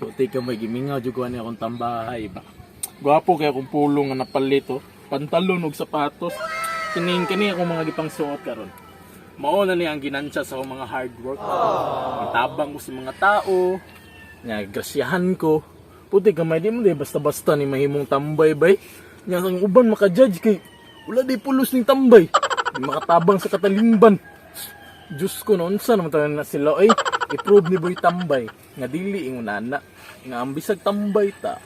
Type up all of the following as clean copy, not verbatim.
Puti ka may gimingaw jugo ani akong tambahay ba. Gwapo kay akong pulong nga napalit oh. Pantalon ug sapatos. Kini akong mga gipang suot karon. Mao na ni ang ginansya sa akong mga hard work. Tabang ko sa mga tao. Nga grasyahan ko. Puti ka may di mo di basta-basta ni mahimong tambay bay. Nya sang uban maka-judge kay wala di pulos ning tambay. Di makatabang sa katalimban. Diyos ko noon sa naman tayo na sila ay i-prove ni Boy tambay nga dili ingon nana nga ang bisag tambay ta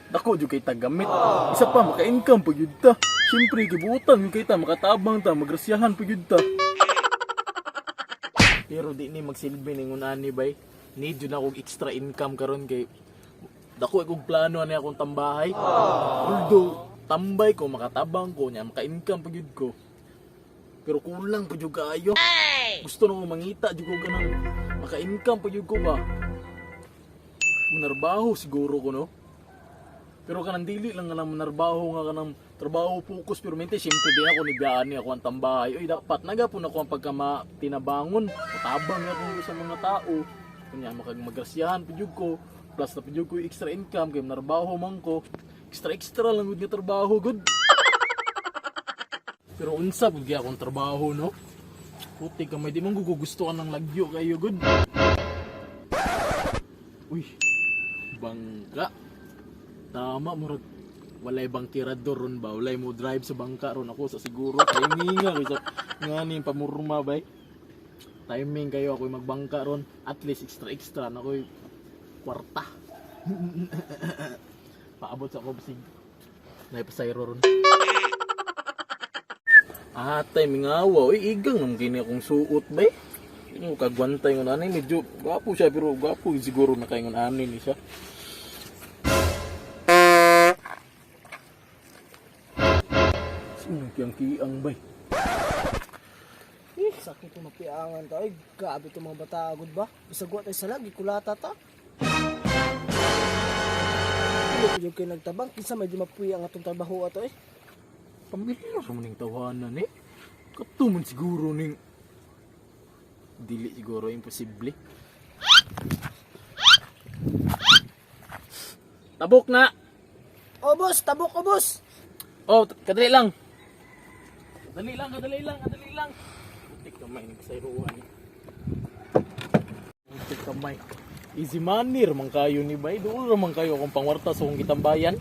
dako jud kay tagamit isa pa maka-income pag yun ta syempre gibutan kay ta makatabang ta magrasyahan pag yun ta pero di ni magsilbi ningon ani bay need yun ako extra income karon kay dako akong plano ani akong tambahay although tambay ko makatabang ko nya maka-income pag yun ko pero kulang pa jud kaayo. Gusto nang mangita jud ko ganang maka-income pa jud ko ba. Manarbaho siguro ko no. Pero kanang dili lang nga manarbaho nga kanang trabaho focus pero mente syempre din ako nigdaan ni ako ang tambahay. Oy dapat nagapon ako ang pagkama tinabangon. Matabang ako sa mga tao. Kunya magrasyahan pa jud ko. Plus na pa jud ko extra income kay manarbaho man ko. Extra lang gud nga trabaho gud. Pero unsa gud gyud akong trabaho no? Puti ka may di man gusto ka ng lagyo kayo good. Uy. Bangka. Tama murag walay bangkirador ron ba? Walay mo drive sa bangka ron ako sa siguro. Timing nga kaysa ngani pamurma bay. Timing kayo ako magbangka ron. At least extra na ko'y kwarta. Paabot sa ako bisig. Naipasayro ron. Atay mingawa, oy igang nang kini akong suot bay. Yung kagwantay ngon ani medyo gwapo siya pero gwapo siguro na kay ngon ani ni siya. Sino kiyang kiang bay? Sakit ko mapiangan ta. Ay, grabe itong mga bata agad ba? Bisagwa tayo sa lagi, kulata ta. Hindi ko yung kayo nagtabang, kinsa may di mapuya ang atong trabaho ato eh. Pamilya sa maning tawanan eh. Katuman siguro ning dili siguro imposible. Tabok na. Oh boss, tabok ko boss. Oh, kadali lang. Kadali lang. Tik kamay nagsayruan. Tik kamay. Easy money man kayo ni bay. Doon man kayo akong pangwarta sa akong gitambayan.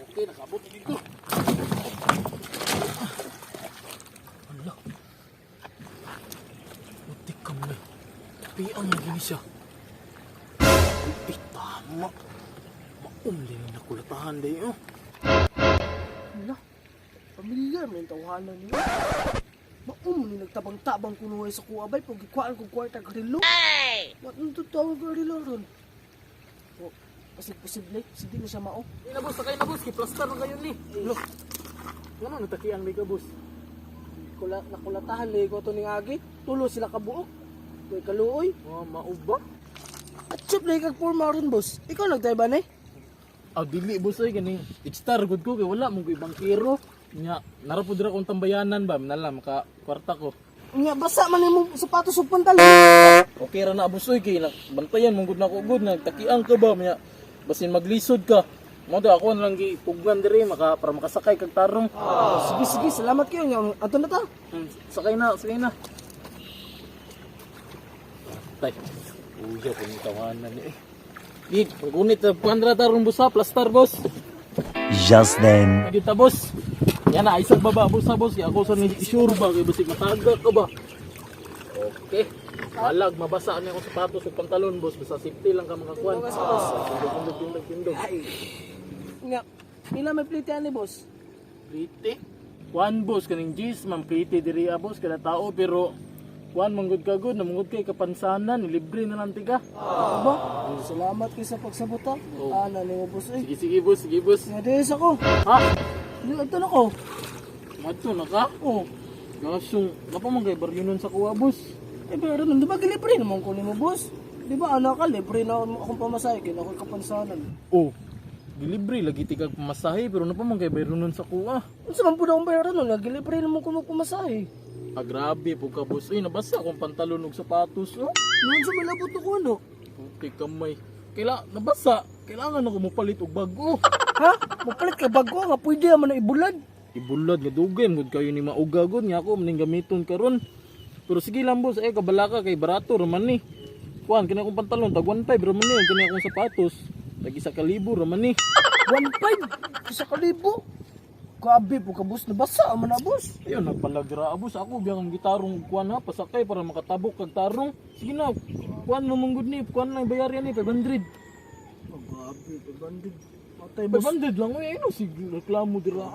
Okay, nakabot dito. Hala. Tik kamay. Piang na gini siya. Ay, tama. Maumli na nakulatahan dayo. Hala, pamilyar mo yung tawanan niyo. Maum ni nagtabang-tabang kunuhay sa kuwabay pag ikuhaan kong kwarta karilo. Matang tutawag karilo ron. O, kasi posible, hindi na siya mao. Ay na boss, sakay na boss. Kiplaster na kayo ni. Look. Gano'n natakiang di ka boss. Nakulatahan li ko ito ning agi. Tulo sila kabuok. Kaya kaluoy. Oh, mauba. At chip na ikagpurma ron boss. Ikaw nagtayba na eh. Ah, dili boss ay ganing star good ko kay wala mong ibang kiro. Nya, narapod ra kong tambayanan ba, nalam ka kwarta ko. Nga, basa man yung sapatos o pantalon. Okay ra na abusoy kay bantayan mong gud na ko gud nagtakiang ka ba nya basin maglisod ka. Mo to ako na lang gipugwan diri para makasakay kag tarong. Sige, salamat kayo. Nga, ato na ta. Sakay na. Tay. Uya ko ni tawanan ni. Di, pagunit puandra tarong busa plaster boss. Just then. Kita boss. Yan na, isang baba, boss. Kaya ako sa sure ba, kaya basig mataga ka ba? Okay. Malag, mabasa niya ako sapatos at pantalon, boss. Basta safety lang ka makakuan. Tindog. Nga, nila may plite ani boss. Pretty? Kuan, boss. Kaning G's, man, pretty diri, boss. Kada tao, pero kuan, manggod ka good. Namangod kay kapansanan. Libre na lang tiga. Ba? Salamat kayo sa pagsabot ha. Nani mo boss eh. Sige, boss. Nga des ako. Ha? Ito na ko. Mato na ka? Oh. Gasong, napamangay baryonon sa kuha, boss. Eh pero nun, di ba libre naman ko ni mo boss? Di ba anak ka, libre na akong pamasahe, kaya ako'y kapansanan. Oh. Dilibre lagi tigag pamasahe pero napamangay baryonon sa kuha. Ano sa man po na akong pera nun, libre naman ko magpamasahe. Grabe po ka boss. Uy, nabasa akong pantalon ug sapatos. Oh. Noon sa malabot ako ano? Puti kamay. Nabasa. Kailangan ako mopalit og bago. Ha? Mapalit ka bago nga pwede naman na ibulad. Ibulad nga dugay mo kayo ni maugagod nga ako maning gamiton karon. Pero sige lang boss, kabalaka kay barato raman ni. Kuan kini akong pantalon tag 1.5 raman ni, kini akong sapatos tag 1,000 raman ni. 1.5 sa kalibo. Grabe po ka boss, nabasa man na boss. Ayun, nagpalagra boss ako biyang gitarong kuan ha pasakay para makatabok kag tarong. Sige na. Kuan mo mong good ni, kuan lang bayaran ni 500. Oh, grabe, bandid. Matay boss. 500 lang oy, ano sige reklamo dira.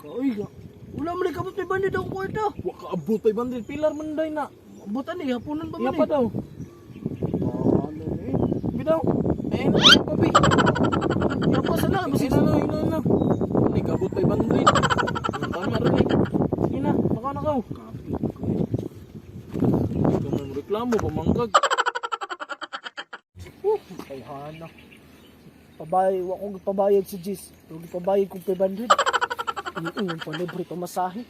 Uy, wala man kabot may bandid ang kwarta. Wa ka abot 500 pilar man day na. Butan ni hapunan pa Iya man pa eh. daw. Ano eh? Bidaw. Na papi. Iya pa sana Kasi na. Ni kabot 500. Tama rin eh. Sige na, nakaw. Ikaw may reklamo, pamangkag. Ay hana. Pabay, wa ko pabayad si Jis. Pero gipabayad ko 500. Ang palibre pamasahe.